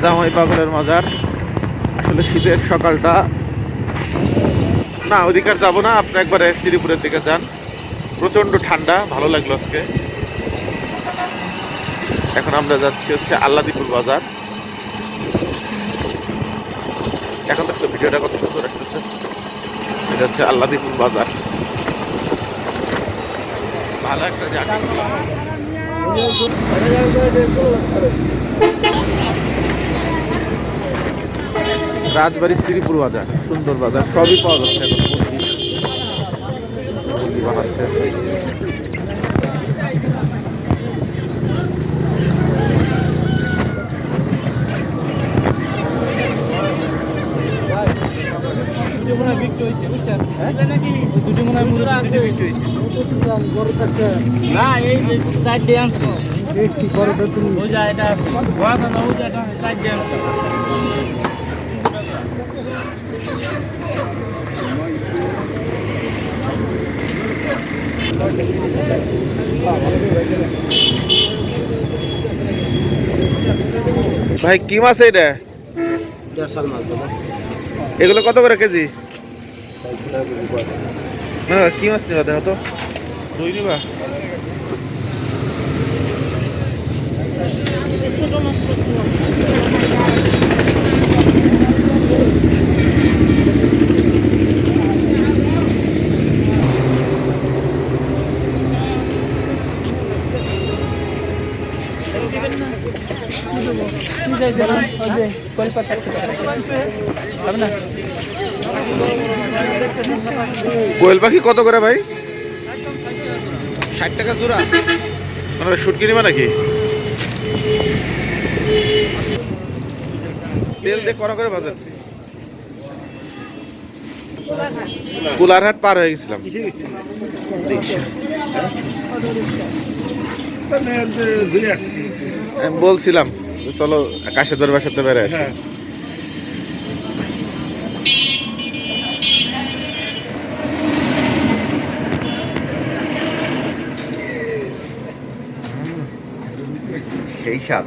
জামাই পাগলের মাজার। আসলে শীতের সকালটা না, ওইদিকে যাবো না, আপনি একবারে শ্রীপুরের দিকে যান। প্রচন্ড ঠান্ডা, ভালো লাগলো আজকে। এখন আমরা যাচ্ছি হচ্ছে আল্লাদিপুর বাজার। এখন দেখছো ভিডিওটা কত সুন্দর আসতেছে। এটা হচ্ছে আল্লাদিপুর বাজার, ভালো একটা জায়গা। রাজবাড়ি শ্রীপুর বাজার, সুন্দর বাজার, সবই পাওয়া যাচ্ছে এখন। মুরগি বানাচ্ছে। ভাই কি মাছ এটা? এগুলো কত করে কেজি? কি মাছ নিবা দেখো তো? রুই নিবা? কোয়েল পাখি কত করে ভাই? 60 টাকা জোড়া। মানে শুটকি নিবা নাকি? তেল দিয়ে করা করে বাজার। কুলারহাট পার হয়ে গেছিলাম। আমি বলছিলাম চলো কাশে দরবার সাথে বেড়ে আসি। সেই স্বাদ।